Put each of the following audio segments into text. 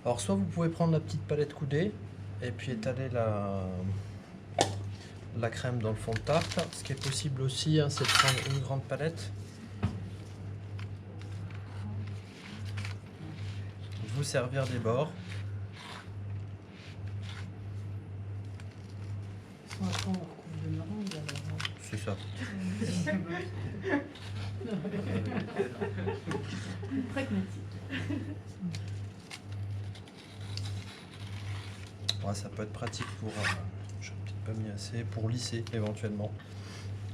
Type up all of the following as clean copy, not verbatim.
Alors soit vous pouvez prendre la petite palette coudée et puis étaler la crème dans le fond de tarte. Ce qui est possible aussi, hein, c'est de prendre une grande palette. Vous servir des bords. C'est ça. Pragmatique. Ouais, ça peut être pratique pour, j'en ai peut-être pas mis assez, pour lisser éventuellement.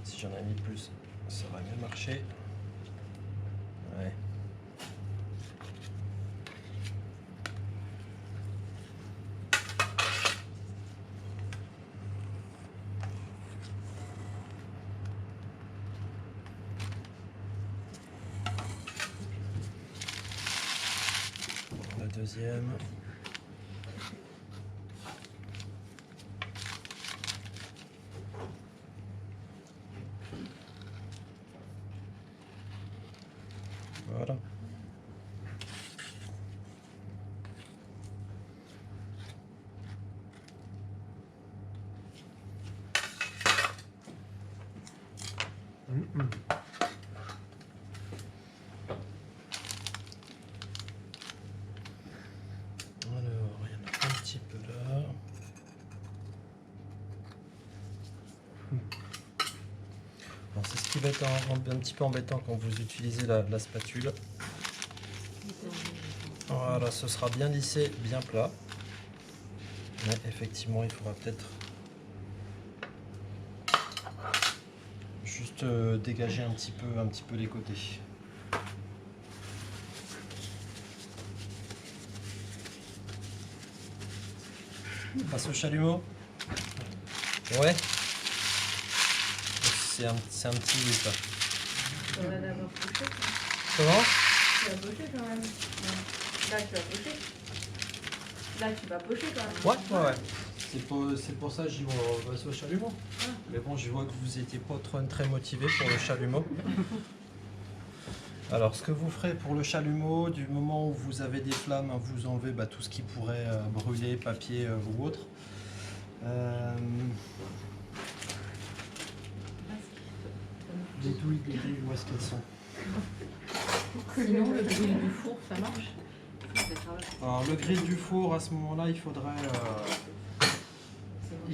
Si j'en ai mis plus, ça aurait mieux marché. Ouais. La deuxième. Voilà. Alors, il y en a un petit peu là. Bon, c'est ce qui va être un petit peu embêtant quand vous utilisez la spatule. Voilà, ce sera bien lissé, bien plat. Mais effectivement, il faudra peut-être juste dégager un petit peu les côtés. On passe au chalumeau. Ouais. C'est un petit oui, ça. On va d'abord pocher. Comment? Tu vas pocher quand même. Ouais. Là, tu vas pocher. Là, tu vas pocher quand même. Ouais. C'est pour ça que je dis on va au chalumeau. Ah. Mais bon, je vois que vous n'étiez pas très motivé pour le chalumeau. Alors, ce que vous ferez pour le chalumeau, du moment où vous avez des flammes, hein, vous enlevez tout ce qui pourrait brûler, papier ou autre. Les douilles, où est-ce qu'elles sont? Sinon, le grill du four, ça marche. Alors, le grill du four, à ce moment-là, il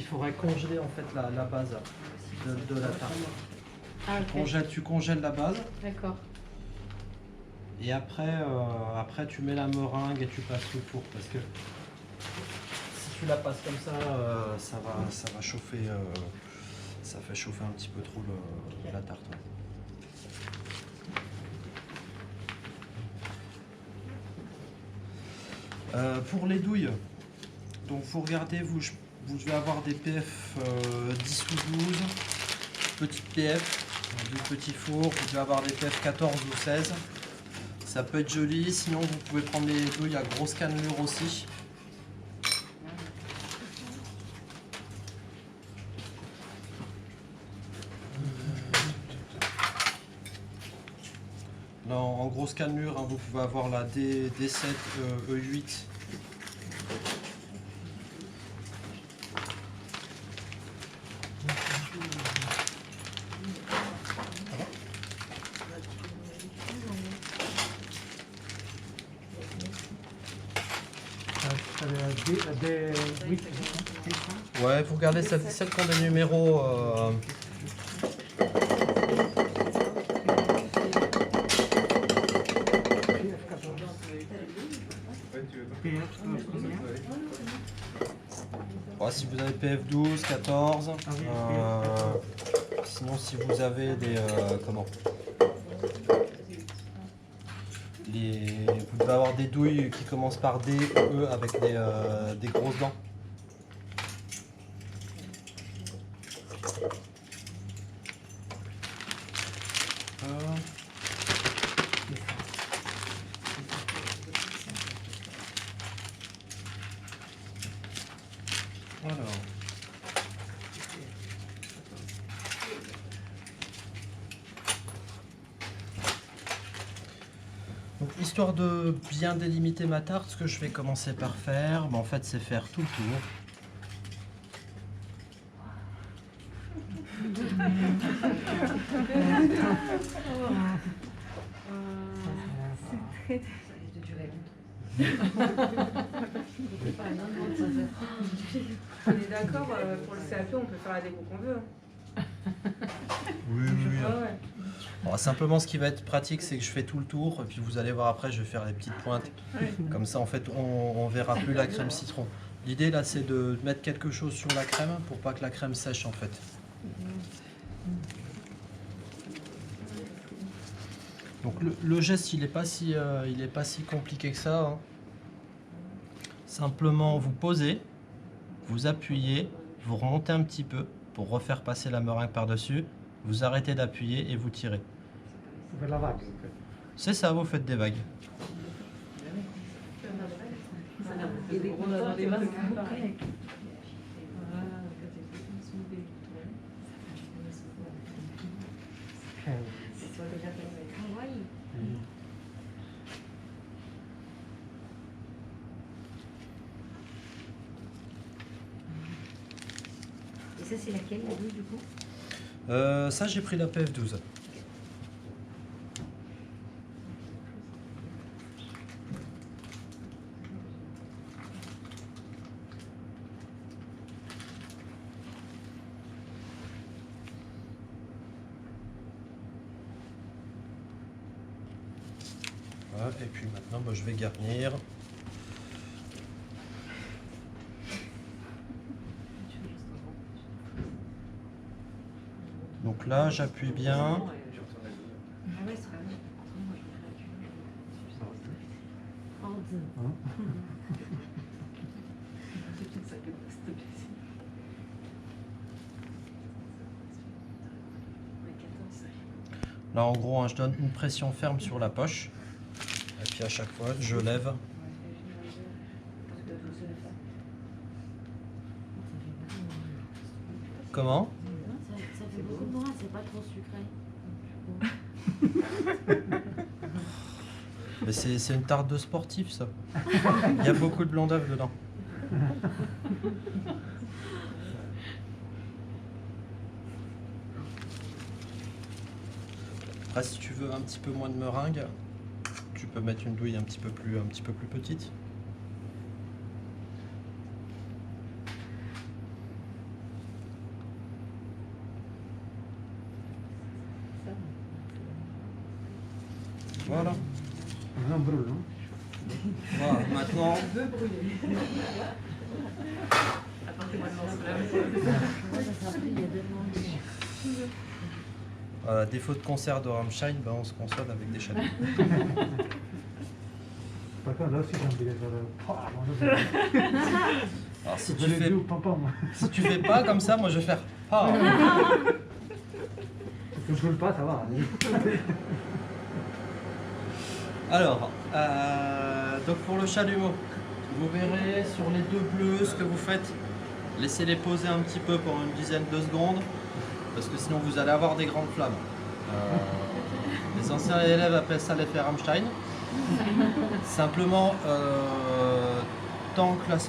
faudrait congeler en fait la base de la tarte. Ah, ok. Tu congèles la base. D'accord. Et après, tu mets la meringue et tu passes au four parce que si tu la passes comme ça, ça va chauffer, ça fait chauffer un petit peu trop la tarte. Pour les douilles, donc vous regardez, vous devez avoir des PF 10 ou 12, petites PF, du petit four, vous devez avoir des PF 14 ou 16. Ça peut être joli, sinon vous pouvez prendre les douilles à grosse cannelure aussi. Là, en grosse cannelure, hein, vous pouvez avoir la D7 E8. Ouais, vous regardez celle qui ont des numéros. Ouais, si vous avez PF 12, 14. Sinon, si vous avez des. Vous devez avoir des douilles qui commencent par D ou E avec des grosses dents. Alors. Donc, histoire de bien délimiter ma tarte, ce que je vais commencer par faire, en fait, c'est faire tout le tour. C'est très... On est d'accord, pour le CAP, on peut faire la déco qu'on veut. Oui, Ouais. Bon, simplement, ce qui va être pratique, c'est que je fais tout le tour, et puis vous allez voir après, je vais faire les petites pointes. Ouais. Comme ça, en fait, on verra plus la crème citron. L'idée, là, c'est de mettre quelque chose sur la crème pour pas que la crème sèche, en fait. Donc, le geste, il n'est pas si compliqué que ça, hein. Simplement, vous posez, vous appuyez, vous remontez un petit peu pour refaire passer la meringue par-dessus. Vous arrêtez d'appuyer et vous tirez. Vous faites la vague, en fait. C'est ça, vous faites des vagues. Et des gros dans les mains, c'est pareil. Et ça, c'est laquelle, la douce, du coup? Ça, j'ai pris la PF12. Voilà, et puis maintenant, je vais garnir. Donc là, j'appuie bien. Ah ouais, c'est pas mal. Là, en gros, hein, je donne une pression ferme sur la poche. Et puis à chaque fois, je lève. Comment? Ça fait beaucoup de noix, c'est pas trop sucré. Mais c'est une tarte de sportif, ça. Il y a beaucoup de blanc d'œuf dedans. Après, si tu veux un petit peu moins de meringue, tu peux mettre une douille un petit peu plus petite. Voilà. On brûle, non? Voilà, maintenant, Apportez-moi le morceau là. à défaut de concert de Rammstein, on se console avec des chalets. Par contre, là aussi, j'ai envie de faire Alors si Je tu l'ai fais dit au papa, moi. si tu fais pas comme ça, moi je vais faire ah. Si tu ne brûles pas, ça va. Alors, donc pour le chalumeau, vous verrez sur les deux bleus ce que vous faites. Laissez-les poser un petit peu pendant une dizaine de secondes, parce que sinon vous allez avoir des grandes flammes. Les anciens élèves appellent ça l'effet Rammstein. Simplement, tant que la